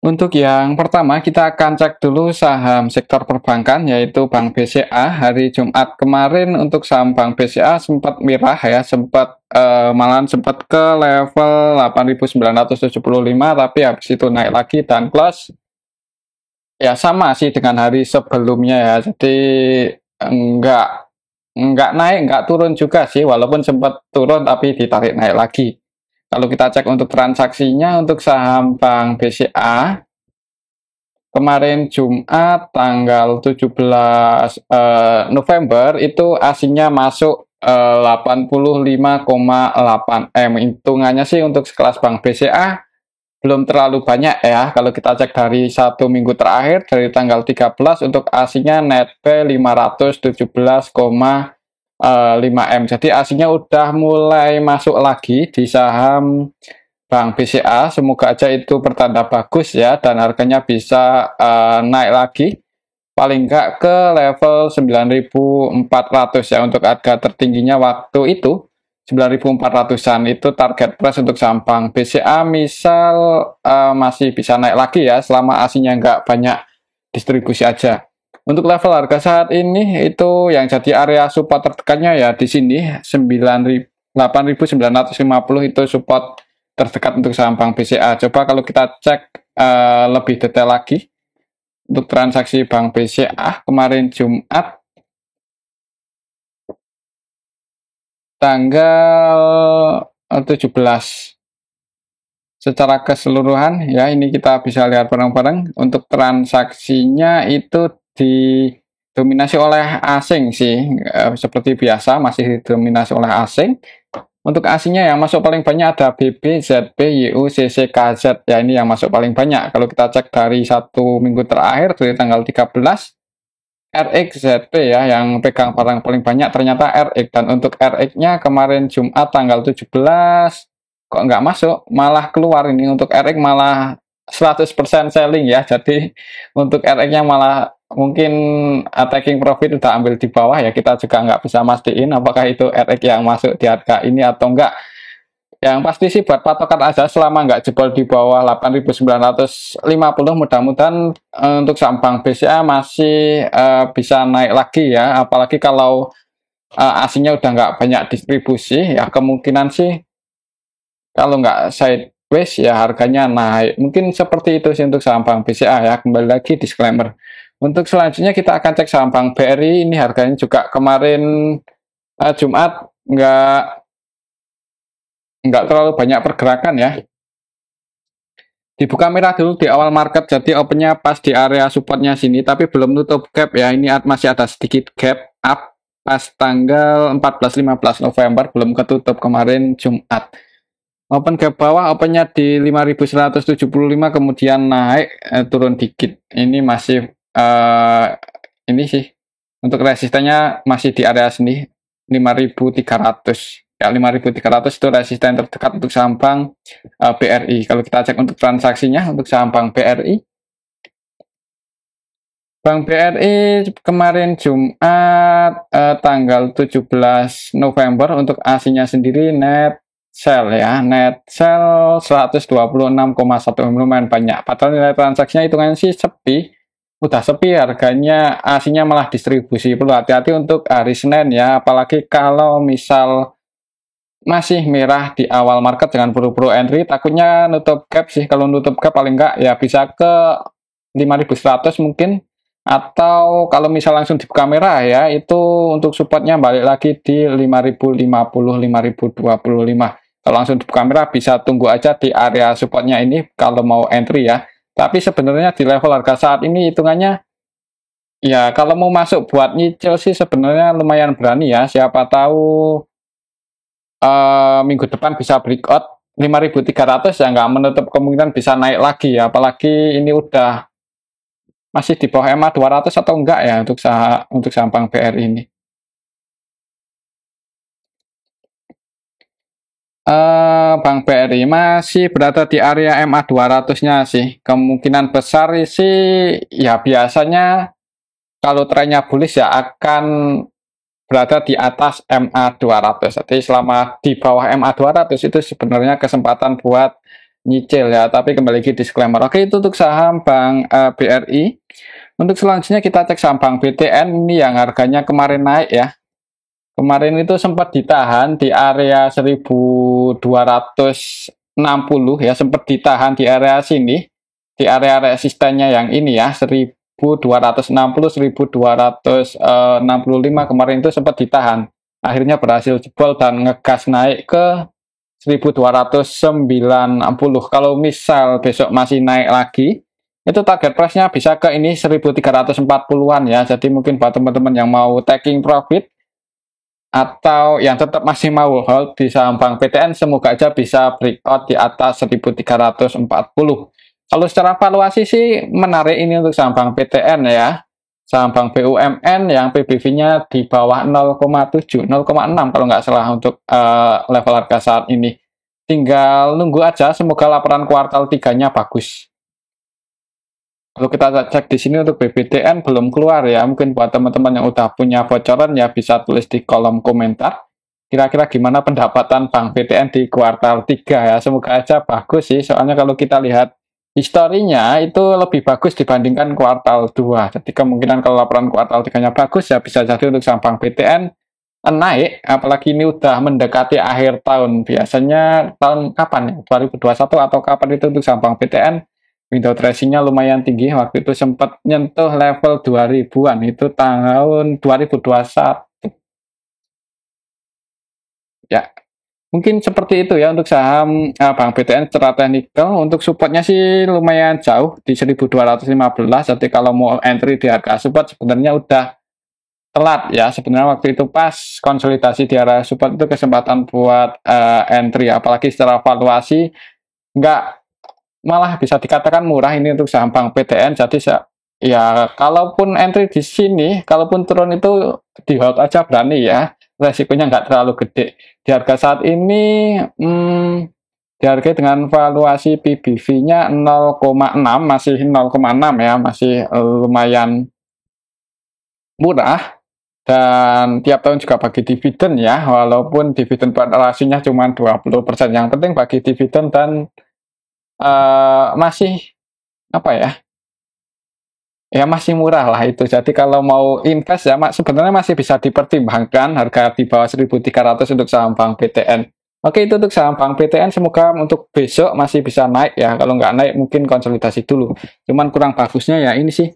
Untuk yang pertama, kita akan cek dulu saham sektor perbankan, yaitu Bank BCA. Hari Jumat kemarin untuk saham Bank BCA sempat mirah ya, malahan sempat ke level 8.975, tapi habis itu naik lagi dan close ya sama sih dengan hari sebelumnya ya. Jadi enggak naik, enggak turun juga sih, walaupun sempat turun tapi ditarik naik lagi. Kalau kita cek untuk transaksinya untuk saham Bank BCA kemarin Jumat tanggal 17 November itu aslinya masuk 85,8 M. Hitungannya sih untuk sekelas Bank BCA belum terlalu banyak ya. Kalau kita cek dari 1 minggu terakhir dari tanggal 13 untuk aslinya net P 517,5 M. Jadi aslinya udah mulai masuk lagi di saham Bank BCA. Semoga aja itu pertanda bagus ya dan harganya bisa naik lagi paling nggak ke level 9.400 ya. Untuk harga tertingginya waktu itu 9.400-an itu target price untuk saham Bank BCA. Misal masih bisa naik lagi ya selama aslinya nggak banyak distribusi aja. Untuk level harga saat ini itu yang jadi area support terdekannya ya di sini 8.950 itu support terdekat untuk saham Bank BCA. Coba kalau kita cek lebih detail lagi untuk transaksi Bank BCA kemarin Jumat tanggal 17 secara keseluruhan ya, ini kita bisa lihat bareng-bareng. Untuk transaksinya itu didominasi oleh asing sih, seperti biasa masih didominasi oleh asing. Untuk asingnya yang masuk paling banyak ada BB, ZB, YU, CC, KZ ya, ini yang masuk paling banyak. Kalau kita cek dari 1 minggu terakhir dari tanggal 13 RX, ZP ya yang pegang barang paling banyak ternyata RX. Dan untuk RX-nya kemarin Jumat tanggal 17 kok nggak masuk, malah keluar. Ini untuk RX malah 100% selling ya. Jadi untuk RX-nya malah mungkin taking profit udah ambil di bawah ya. Kita juga nggak bisa mastiin apakah itu RX yang masuk di harga ini atau enggak. Yang pasti sih buat patokan aja selama nggak jebol di bawah 8.950, mudah-mudahan untuk saham Bank BCA masih bisa naik lagi ya. Apalagi kalau aslinya udah nggak banyak distribusi ya, kemungkinan sih kalau nggak sideways ya harganya naik. Mungkin seperti itu sih untuk saham Bank BCA ya. Kembali lagi disclaimer. Untuk selanjutnya kita akan cek saham Bank BRI. Ini harganya juga kemarin Jumat nggak terlalu banyak pergerakan ya. Dibuka merah dulu di awal market, jadi opennya pas di area supportnya sini, tapi belum nutup gap ya. Ini masih ada sedikit gap up pas tanggal 14-15 November, belum ketutup kemarin Jumat. Open gap bawah, opennya di 5.175, kemudian naik turun dikit. Ini masih ini sih untuk resistennya masih di area sini 5.300 ya. 5.300 itu resisten terdekat untuk saham Bank BRI. Kalau kita cek untuk transaksinya untuk saham Bank BRI, Bank BRI kemarin Jumat tanggal 17 November untuk aslinya sendiri net sell ya, net sell 126,1 M, lumayan banyak. Padahal nilai transaksinya hitungannya sih sepi, udah sepi, harganya aslinya malah distribusi. Perlu hati-hati untuk hari Senin ya, apalagi kalau misal masih merah di awal market, jangan buru-buru entry, takutnya nutup gap sih. Kalau nutup gap paling enggak ya bisa ke 5.100 mungkin, atau kalau misal langsung dibuka merah ya, itu untuk supportnya balik lagi di 5.050, 5.025. Kalau langsung dibuka merah bisa tunggu aja di area supportnya ini kalau mau entry ya. Tapi sebenarnya di level harga saat ini hitungannya ya, kalau mau masuk buat nyicil sih sebenarnya lumayan berani ya. Siapa tahu minggu depan bisa breakout 5.300 ya, nggak menutup kemungkinan bisa naik lagi ya. Apalagi ini udah masih di bawah MA 200 atau enggak ya untuk saham Bank BRI ini. Bank BRI masih berada di area MA 200-nya sih. Kemungkinan besar sih ya, biasanya kalau trennya bullish ya akan berada di atas MA 200. Jadi selama di bawah MA 200 itu sebenarnya kesempatan buat nyicil ya, tapi kembali lagi disclaimer. Oke, itu untuk saham Bank BRI. Untuk selanjutnya kita cek saham Bank BTN ini yang harganya kemarin naik ya. Kemarin itu sempat ditahan di area 1260 ya, sempat ditahan di area sini, di area resistennya yang ini ya, 1260 1265 kemarin itu sempat ditahan. Akhirnya berhasil jebol dan ngegas naik ke 1290. Kalau misal besok masih naik lagi, itu target price-nya bisa ke ini 1340-an ya. Jadi mungkin buat teman-teman yang mau taking profit atau yang tetap masih mau hold di saham Bank BTN, semoga aja bisa breakout di atas 1340. Kalau secara valuasi sih menarik ini untuk saham Bank BTN ya. Saham Bank BUMN yang PBV-nya di bawah 0,7, 0,6 kalau nggak salah untuk level harga saat ini. Tinggal nunggu aja, semoga laporan kuartal 3-nya bagus. Kalau kita cek di sini untuk BBTN belum keluar ya. Mungkin buat teman-teman yang udah punya bocoran ya bisa tulis di kolom komentar. Kira-kira gimana pendapatan Bank BTN di kuartal 3 ya. Semoga aja bagus sih. Soalnya kalau kita lihat historinya itu lebih bagus dibandingkan kuartal 2. Jadi kemungkinan kalau laporan kuartal 3-nya bagus ya bisa jadi untuk saham Bank BTN naik. Apalagi ini udah mendekati akhir tahun. Biasanya tahun kapan ya? 2021 atau kapan itu untuk saham Bank BTN? Window tracing-nya lumayan tinggi, waktu itu sempat nyentuh level 2000-an, itu tahun 2021. Ya, mungkin seperti itu ya untuk saham Bank BTN secara teknikal. Untuk supportnya sih lumayan jauh di 1215, jadi kalau mau entry di harga support sebenarnya udah telat ya. Sebenarnya waktu itu pas konsolidasi di area support itu kesempatan buat entry, apalagi secara valuasi nggak, malah bisa dikatakan murah ini untuk saham Bank BTN. Jadi ya kalaupun entry di sini, kalaupun turun itu di hold aja berani ya, resikonya nggak terlalu gede. Di harga saat ini dihargai dengan valuasi PBV-nya 0,6, masih 0,6 ya, masih lumayan murah. Dan tiap tahun juga bagi dividen ya, walaupun dividen rasio-nya cuma 20%. Yang penting bagi dividen dan masih apa ya masih murah lah itu. Jadi kalau mau invest ya sebenarnya masih bisa dipertimbangkan harga di bawah 1300 untuk saham Bank BTN. Oke, itu untuk saham Bank BTN, semoga untuk besok masih bisa naik ya. Kalau nggak naik mungkin konsolidasi dulu. Cuman kurang bagusnya ya ini sih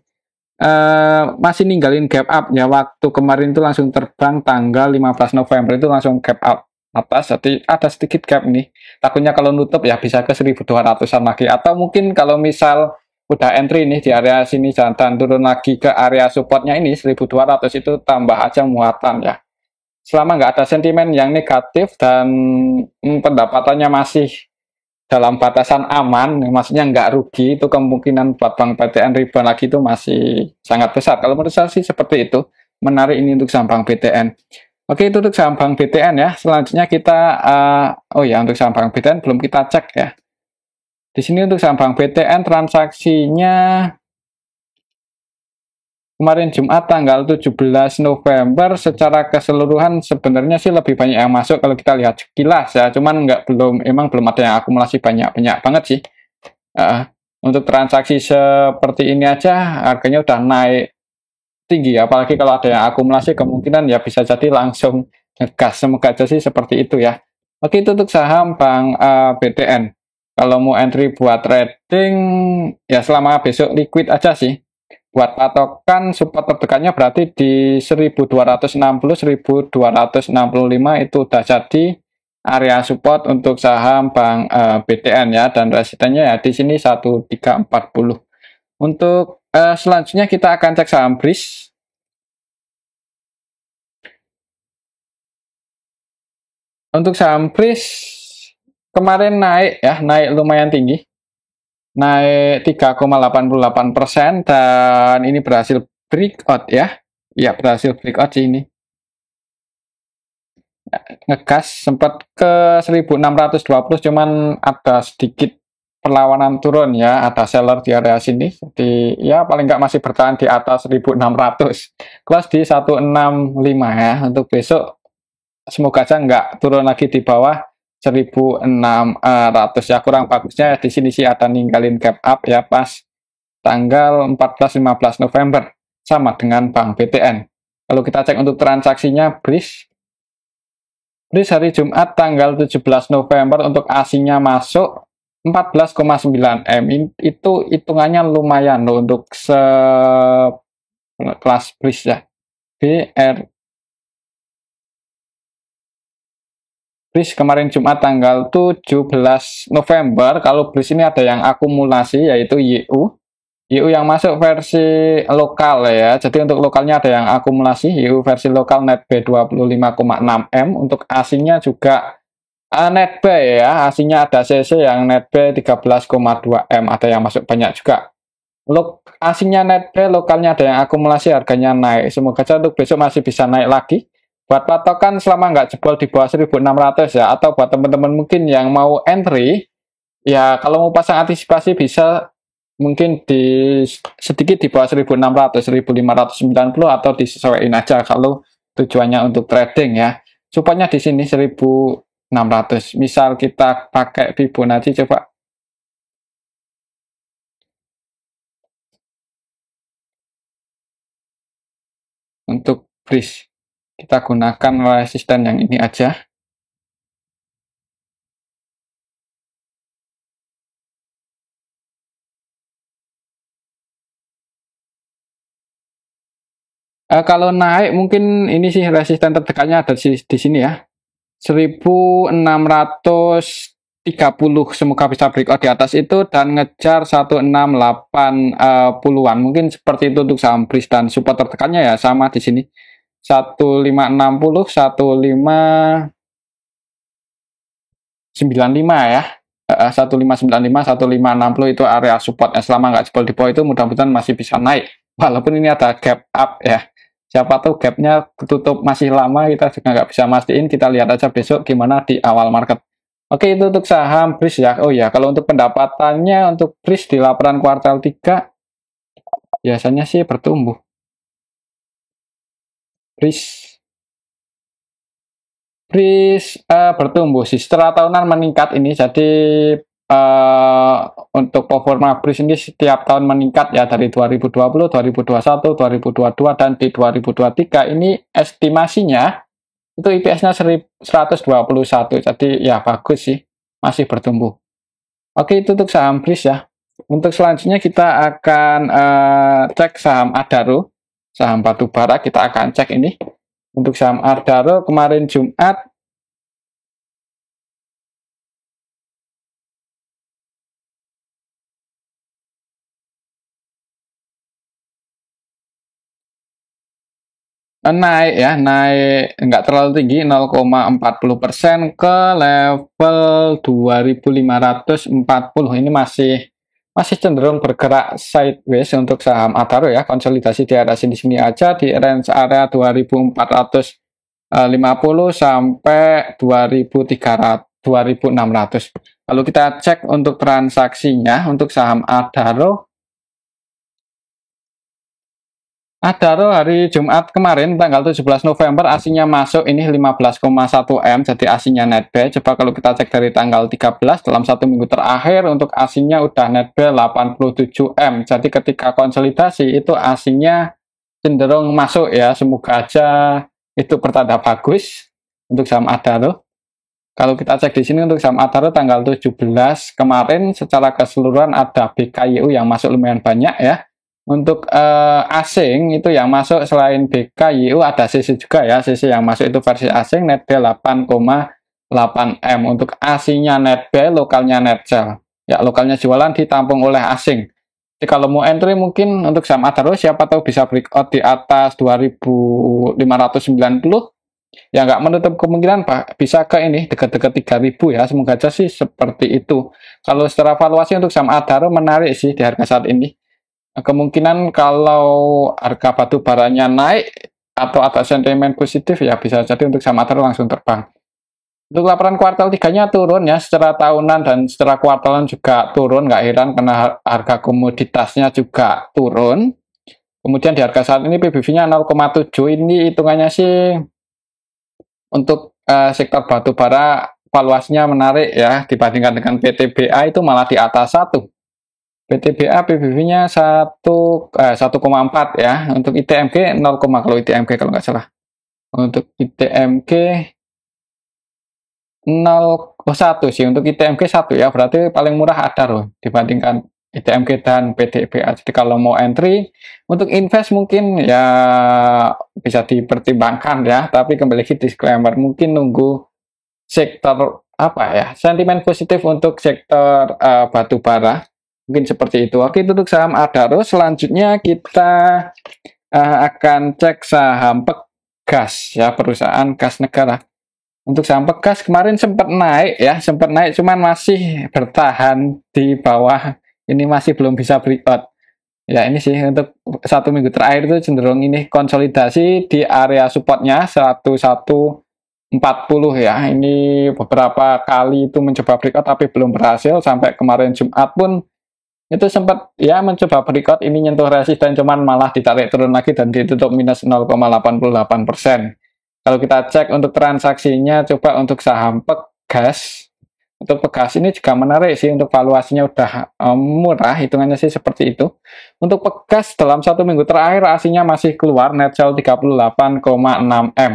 masih ninggalin gap up ya. Waktu kemarin itu langsung terbang tanggal 15 November itu langsung gap up atas, jadi ada sedikit gap nih. Takutnya kalau nutup ya bisa ke 1200-an lagi, atau mungkin kalau misal udah entry nih di area sini dan turun lagi ke area supportnya ini 1200, itu tambah aja muatan ya. Selama nggak ada sentimen yang negatif dan pendapatannya masih dalam batasan aman, maksudnya nggak rugi, itu kemungkinan buat Bank BTN rebound lagi itu masih sangat besar. Kalau menurut saya sih seperti itu. Menarik ini untuk saham Bank BTN. Oke, itu untuk saham Bank BTN ya. Selanjutnya kita, oh ya, untuk saham Bank BTN belum kita cek ya. Di sini untuk saham Bank BTN transaksinya kemarin Jumat tanggal 17 November secara keseluruhan sebenarnya sih lebih banyak yang masuk kalau kita lihat sekilas ya. Cuman emang belum ada yang akumulasi banyak banget sih. Untuk transaksi seperti ini aja harganya udah naik tinggi, apalagi kalau ada yang akumulasi kemungkinan ya bisa jadi langsung ngegas. Semoga aja sih seperti itu ya. Oke, itu untuk saham Bank BTN. Kalau mau entry buat trading ya selama besok liquid aja sih. Buat patokan support terdekatnya berarti di 1260 1265 itu udah jadi area support untuk saham Bank BTN ya, dan resistennya ya di sini 1340. Untuk selanjutnya kita akan cek saham BRIS. Untuk saham BRIS kemarin naik ya, naik lumayan tinggi. Naik 3,88% dan ini berhasil breakout ya. Ya, berhasil breakout sih ini. Ngegas sempat ke 1620, cuman ada sedikit perlawanan turun ya, ada seller di area sini, jadi ya paling nggak masih bertahan di atas 1600, close di 165 ya. Untuk besok semoga aja nggak turun lagi di bawah 1.600 ya. Kurang bagusnya di sini sih ada ninggalin gap up ya pas tanggal 14-15 November sama dengan Bank BTN. Kalau kita cek untuk transaksinya BRIS hari Jumat tanggal 17 November untuk asingnya masuk 14,9 M. Itu hitungannya lumayan loh untuk kelas BRIS ya. BRIS kemarin Jumat tanggal 17 November. Kalau BRIS ini ada yang akumulasi yaitu YU. YU yang masuk versi lokal ya. Jadi untuk lokalnya ada yang akumulasi. YU versi lokal net B 25,6 M. Untuk asingnya juga net B ya. Asingnya ada CC yang net B 13,2 M. Ada yang masuk banyak juga. Asingnya net B, lokalnya ada yang akumulasi, harganya naik. Semoga saja untuk besok masih bisa naik lagi. Buat patokan selama nggak jebol di bawah 1.600 ya. Atau buat teman-teman mungkin yang mau entry, ya kalau mau pasang antisipasi bisa mungkin sedikit di bawah 1.600, 1.590 atau disesuaikan aja kalau tujuannya untuk trading ya. Supaya di sini 1.600. Misal kita pakai Fibonacci coba untuk BRIS. Kita gunakan resisten yang ini aja. Kalau naik mungkin ini sih resisten terdekatnya ada di sini ya. 1630, semoga bisa breakout di atas itu dan ngejar 1680-an. Mungkin seperti itu untuk saham BRIS dan support terdekatnya ya sama di sini. 1560, 1595 ya. 1595, 1560 itu area supportnya. Selama nggak jebol di bawah itu mudah-mudahan masih bisa naik. Walaupun ini ada gap up ya. Siapa tahu gapnya ketutup masih lama, kita juga nggak bisa mastiin. Kita lihat aja besok gimana di awal market. Oke, itu untuk saham BRIS ya. Oh ya, kalau untuk pendapatannya untuk BRIS di laporan kuartal 3 biasanya sih bertumbuh. BRIS bertumbuh sih setelah tahunan meningkat ini. Jadi untuk performa BRIS ini setiap tahun meningkat ya dari 2020, 2021, 2022 dan di 2023 ini estimasinya itu IPS-nya 121. Jadi ya bagus sih, masih bertumbuh. Oke, itu untuk saham BRIS ya. Untuk selanjutnya kita akan cek saham Adaro, saham batubara. Kita akan cek ini. Untuk saham Adaro kemarin Jumat naik ya, naik nggak terlalu tinggi 0,40% ke level 2540. Ini masih cenderung bergerak sideways untuk saham Adaro ya. Konsolidasi di area sini aja di range area 2450 sampai 2300, 2600. Lalu kita cek untuk transaksinya untuk saham Adaro hari Jumat kemarin tanggal 17 November asingnya masuk ini 15,1 M, jadi asingnya net B. Coba kalau kita cek dari tanggal 13 dalam satu minggu terakhir untuk asingnya udah net B 87 M. Jadi ketika konsolidasi itu asingnya cenderung masuk ya. Semoga aja itu pertanda bagus untuk saham Adaro. Kalau kita cek di sini untuk saham Adaro tanggal 17 kemarin secara keseluruhan ada BKYU yang masuk lumayan banyak ya. Untuk asing itu yang masuk selain BKYU ada CC juga ya. CC yang masuk itu versi asing net B 8,8 M. Untuk asingnya net B, lokalnya net sell. Ya, lokalnya jualan ditampung oleh asing. Jadi kalau mau entry mungkin untuk saham Adaro siapa tahu bisa breakout di atas 2590. Ya nggak menutup kemungkinan Pak bisa ke ini dekat-dekat 3000 ya. Semoga aja sih seperti itu. Kalau secara valuasi untuk saham Adaro menarik sih di harga saat ini. Kemungkinan kalau harga batu baranya naik atau ada sentimen positif ya bisa jadi untuk saham Adaro langsung terbang. Untuk laporan kuartal 3-nya turun ya secara tahunan dan secara kuartalan juga turun, nggak heran karena harga komoditasnya juga turun. Kemudian di harga saat ini PBV-nya 0,7, ini hitungannya sih untuk sektor batu bara valuasinya menarik ya dibandingkan dengan PTBA itu malah di atas 1. PTBA PBB-nya 1,4 ya. Untuk ITMG 0, kalau ITMG kalau nggak salah. Untuk ITMG 0,1 sih. Untuk ITMG 1 ya. Berarti paling murah ada loh dibandingkan ITMG dan PTBA. Jadi kalau mau entry untuk invest mungkin ya bisa dipertimbangkan ya. Tapi kembali lagi disclaimer, mungkin nunggu sektor apa ya, sentimen positif untuk sektor batu bara, mungkin seperti itu. Oke, itu untuk saham Adaro. Selanjutnya kita akan cek saham Pegas ya, perusahaan gas negara. Untuk saham Pegas kemarin sempat naik ya, sempat naik, cuman masih bertahan di bawah. Ini masih belum bisa breakout. Ya ini sih untuk 1 minggu terakhir itu cenderung ini konsolidasi di area supportnya 1140 ya. Ini beberapa kali itu mencoba breakout tapi belum berhasil. Sampai kemarin Jumat pun itu sempat ya mencoba breakout, ini nyentuh resisten cuman malah ditarik turun lagi dan ditutup minus 0,88%. Kalau kita cek untuk transaksinya, coba untuk saham Pegas. Untuk Pegas ini juga menarik sih, untuk valuasinya udah murah, hitungannya sih seperti itu. Untuk Pegas dalam 1 minggu terakhir aslinya masih keluar net sell 38,6 M.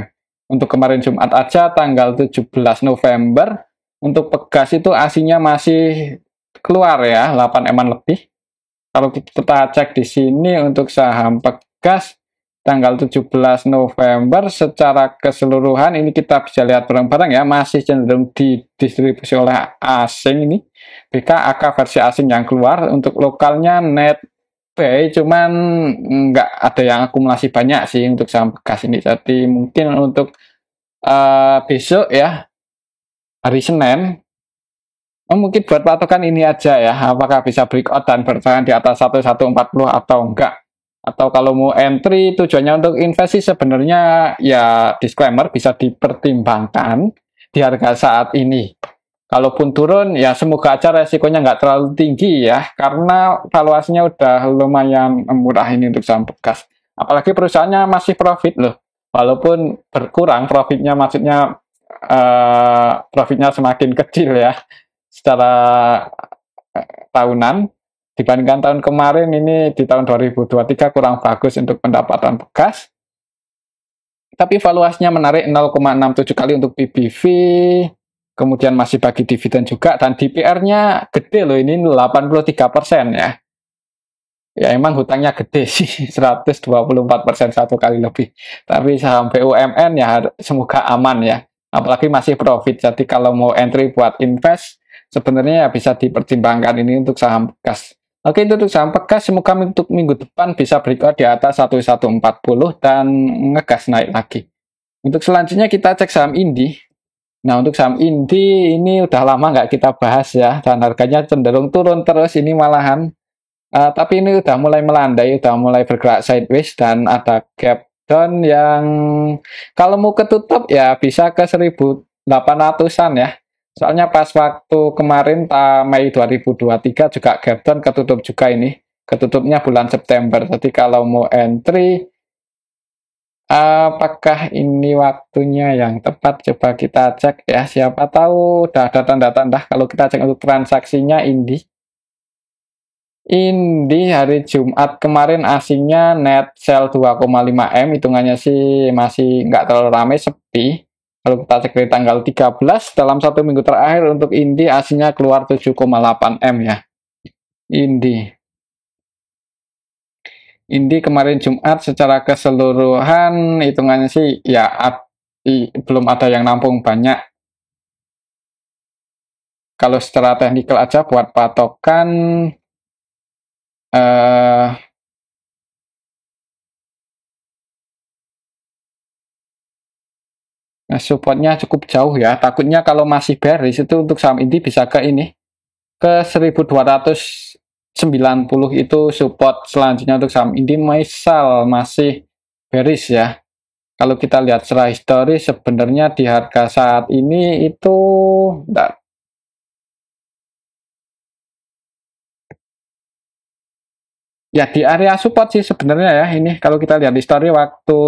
Untuk kemarin Jumat aja tanggal 17 November, untuk Pegas itu aslinya masih keluar ya 8 M lebih. Kalau kita cek di sini untuk saham Pegas tanggal 17 November secara keseluruhan ini kita bisa lihat bareng-bareng ya, masih cenderung didistribusi oleh asing ini. BKAK versi asing yang keluar. Untuk lokalnya net buy, cuman nggak ada yang akumulasi banyak sih untuk saham Pegas ini. Jadi mungkin untuk besok ya, hari Senin, mungkin buat patokan ini aja ya, apakah bisa breakout dan bertahan di atas 1140 atau enggak. Atau kalau mau entry tujuannya untuk investasi sebenarnya ya disclaimer bisa dipertimbangkan di harga saat ini. Kalaupun turun ya semoga aja resikonya nggak terlalu tinggi ya, karena valuasinya udah lumayan murah ini untuk saham Pegas. Apalagi perusahaannya masih profit loh, walaupun berkurang profitnya, maksudnya profitnya semakin kecil ya secara tahunan dibandingkan tahun kemarin. Ini di tahun 2023 kurang bagus untuk pendapatan Pegas, tapi valuasinya menarik 0,67 kali untuk PBV, kemudian masih bagi dividen juga, dan DPR-nya gede loh, ini 83% ya. Ya emang hutangnya gede sih, 124%, 1 kali lebih. Tapi saham BUMN ya semoga aman ya, apalagi masih profit. Jadi kalau mau entry buat invest sebenarnya ya bisa dipertimbangkan ini untuk saham Pegas. Oke, itu untuk saham Pegas. Semoga untuk minggu depan bisa breakout di atas 1140 dan ngegas naik lagi. Untuk selanjutnya kita cek saham Indi. Nah, untuk saham Indi ini udah lama nggak kita bahas ya, dan harganya cenderung turun terus ini malahan. Tapi ini udah mulai melandai, udah mulai bergerak sideways, dan ada gap down yang kalau mau ketutup ya bisa ke 1800-an ya. Soalnya pas waktu kemarin Mei 2023 juga gap down ketutup juga ini. Ketutupnya bulan September. Jadi kalau mau entry, apakah ini waktunya yang tepat? Coba kita cek ya. Siapa tahu udah ada tanda-tanda kalau kita cek untuk transaksinya Indi. Indi hari Jumat kemarin aslinya net sell 2,5 M, hitungannya sih masih nggak terlalu ramai, sepi. Kalau kita cek dari tanggal 13, dalam 1 minggu terakhir untuk Indi aslinya keluar 7,8 M ya. Indi kemarin Jumat secara keseluruhan hitungannya sih ya belum ada yang nampung banyak. Kalau secara teknikal aja buat patokan supportnya cukup jauh ya. Takutnya kalau masih bearish itu untuk saham Indi bisa ke ini, ke 1290 itu support selanjutnya untuk saham Indi. Misal masih bearish ya. Kalau kita lihat secara historis sebenarnya di harga saat ini itu ya di area support sih sebenarnya ya. Ini kalau kita lihat histori waktu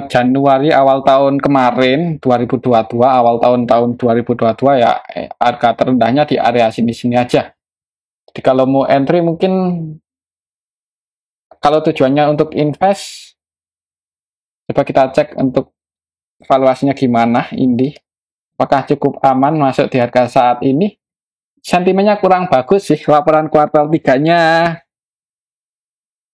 Januari awal tahun kemarin 2022, awal tahun 2022 ya, harga terendahnya di area sini-sini aja. Jadi kalau mau entry mungkin kalau tujuannya untuk invest, coba kita cek untuk valuasinya gimana ini. Apakah cukup aman masuk di harga saat ini? Sentimennya kurang bagus sih, laporan kuartal 3-nya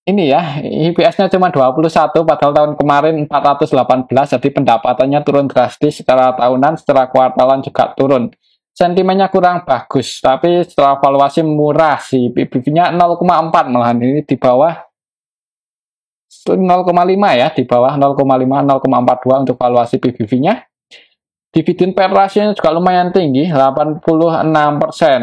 ini ya, IPS-nya cuma 21, padahal tahun kemarin 418, jadi pendapatannya turun drastis secara tahunan, secara kuartalan juga turun. Sentimennya kurang bagus, tapi setelah valuasi murah sih, PBV-nya 0,4 malahan, ini di bawah 0,5 ya, di bawah 0,5, 0,42 untuk valuasi PBV-nya. Dividen PE rasionya juga lumayan tinggi, 86%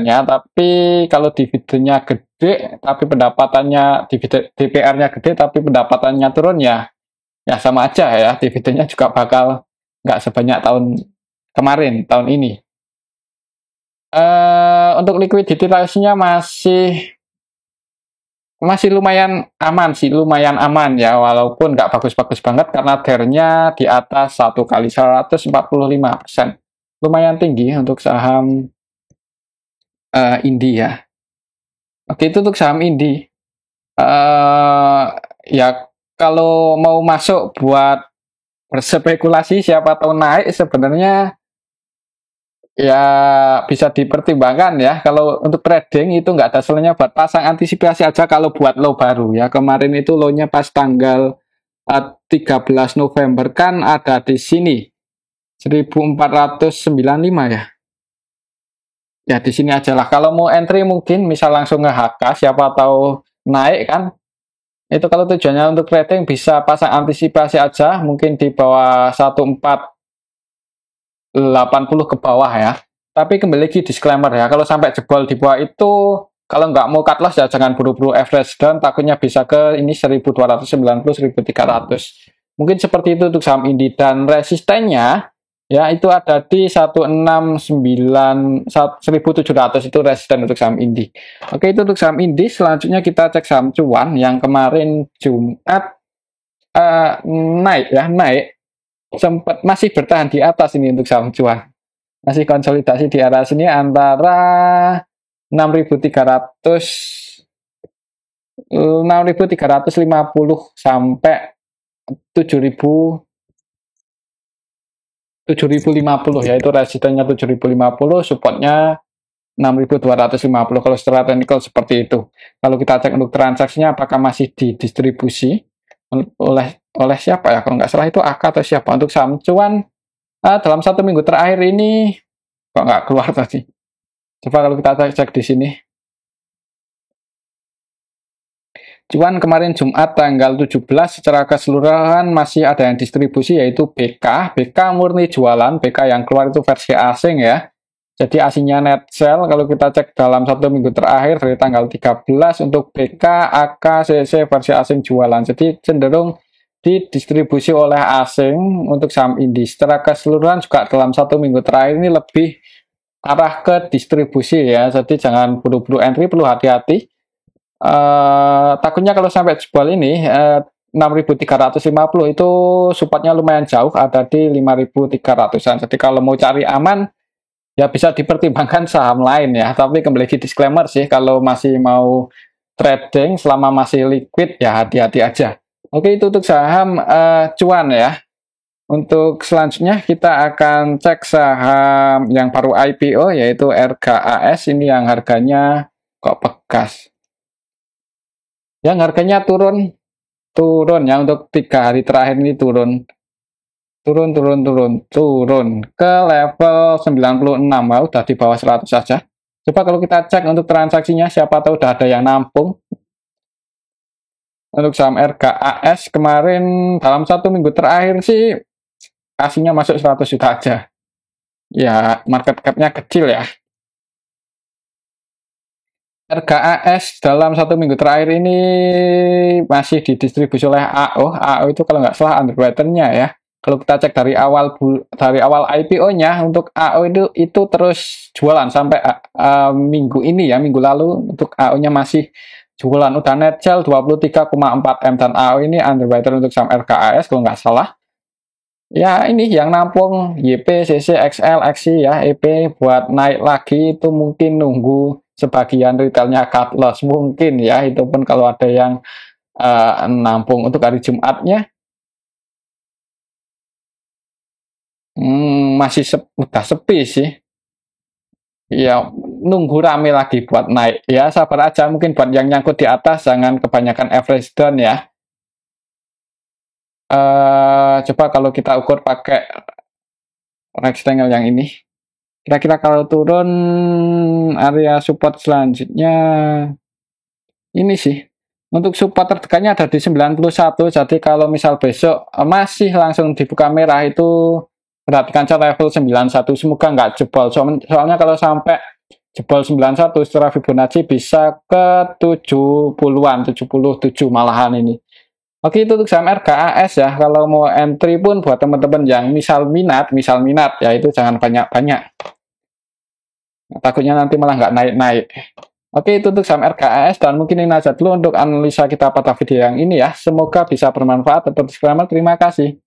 ya, tapi kalau dividennya gede, tapi pendapatannya, dividen DPR-nya gede, tapi pendapatannya turun ya, ya sama aja ya, dividennya juga bakal nggak sebanyak tahun kemarin, tahun ini. Untuk liquidity ratio-nya masih lumayan aman ya, walaupun nggak bagus-bagus banget karena DER-nya di atas 1 kali 145%. Lumayan tinggi untuk saham Indi ya. Oke, itu untuk saham Indi. Ya kalau mau masuk buat berspekulasi siapa tahu naik, sebenarnya ya bisa dipertimbangkan ya. Kalau untuk trading itu nggak ada salahnya buat pasang antisipasi aja kalau buat low baru ya. Kemarin itu low-nya pas tanggal 13 November kan ada di sini 1495 ya. Ya di sini aja lah. Kalau mau entry mungkin misal langsung nge-HK, siapa tahu naik kan. Itu kalau tujuannya untuk trading bisa pasang antisipasi aja, mungkin di bawah 1480 ke bawah ya. Tapi kembali lagi disclaimer ya, kalau sampai jebol di bawah itu, kalau nggak mau cut loss ya jangan buru-buru average down, takutnya bisa ke ini 1290, 1300. Mungkin seperti itu untuk saham Indi, dan resistennya ya itu ada di 169 1700, itu resisten untuk saham Indi. Oke, itu untuk saham Indi. Selanjutnya kita cek saham cuan yang kemarin Jumat naik sempat masih bertahan di atas ini untuk saham cuan. Masih konsolidasi di area sini antara 6.350 sampai 7.050 ya, itu resistennya 7.050, supportnya 6.250 kalau secara teknikal seperti itu. Kalau kita cek untuk transaksinya apakah masih didistribusi oleh siapa ya, kalau nggak salah itu AK atau siapa untuk saham cuan dalam 1 minggu terakhir ini kok nggak keluar tadi. Coba kalau kita cek di sini. Cuan kemarin Jumat tanggal 17 secara keseluruhan masih ada yang distribusi yaitu BK murni jualan, BK yang keluar itu versi asing ya. Jadi aslinya net sell kalau kita cek dalam 1 minggu terakhir dari tanggal 13 untuk BK, AK, CC versi asing jualan. Jadi cenderung didistribusi oleh asing untuk saham Indi. Secara keseluruhan juga dalam 1 minggu terakhir ini lebih arah ke distribusi ya. Jadi jangan buru-buru entry, perlu hati-hati. Takutnya kalau sampai jebol ini 6.350 itu supportnya lumayan jauh, ada di 5.300-an. Jadi kalau mau cari aman ya bisa dipertimbangkan saham lain ya, tapi kembali di disclaimer sih, kalau masih mau trading selama masih liquid ya hati-hati aja. Oke, itu untuk saham cuan ya. Untuk selanjutnya kita akan cek saham yang baru IPO yaitu RGAS. Ini yang harganya kok bekas, yang harganya turun ya, untuk 3 hari terakhir ini turun ke level 96. Udah di bawah 100 saja. Coba kalau kita cek untuk transaksinya, siapa tahu udah ada yang nampung. Untuk saham RGAS kemarin dalam 1 minggu terakhir sih aslinya masuk 100 juta aja ya, market cap-nya kecil ya. RGAS dalam 1 minggu terakhir ini masih didistribusi oleh AO itu kalau nggak salah underwriter-nya ya. Kalau kita cek dari awal IPO-nya untuk AO itu terus jualan sampai minggu ini ya, minggu lalu untuk AO-nya masih Jualan udah net sell 23,4 M dan AO ini underwriter untuk saham RKAS kalau nggak salah. Ya ini yang nampung YP, CC, XL, XI ya, EP buat naik lagi itu mungkin nunggu sebagian retailnya cut loss mungkin ya, itu pun kalau ada yang nampung untuk hari Jumatnya. Masih udah sepi sih. Ya nunggu rame lagi buat naik ya, sabar aja, mungkin buat yang nyangkut di atas jangan kebanyakan average down ya. Coba kalau kita ukur pakai rectangle yang ini, kira-kira kalau turun area support selanjutnya ini sih. Untuk support terdekatnya ada di 91, jadi kalau misal besok masih langsung dibuka merah itu perhatikan cara level 91, semoga nggak jebol. Soalnya kalau sampai jebol 91 secara Fibonacci bisa ke 70-an, 77 malahan ini. Oke, itu untuk saham RKAS ya. Kalau mau entry pun buat teman-teman yang misal minat ya itu jangan banyak-banyak. Takutnya nanti malah nggak naik-naik. Oke, itu untuk saham RKAS dan mungkin ini aja dulu untuk analisa kita pada video yang ini ya. Semoga bisa bermanfaat. Terima kasih.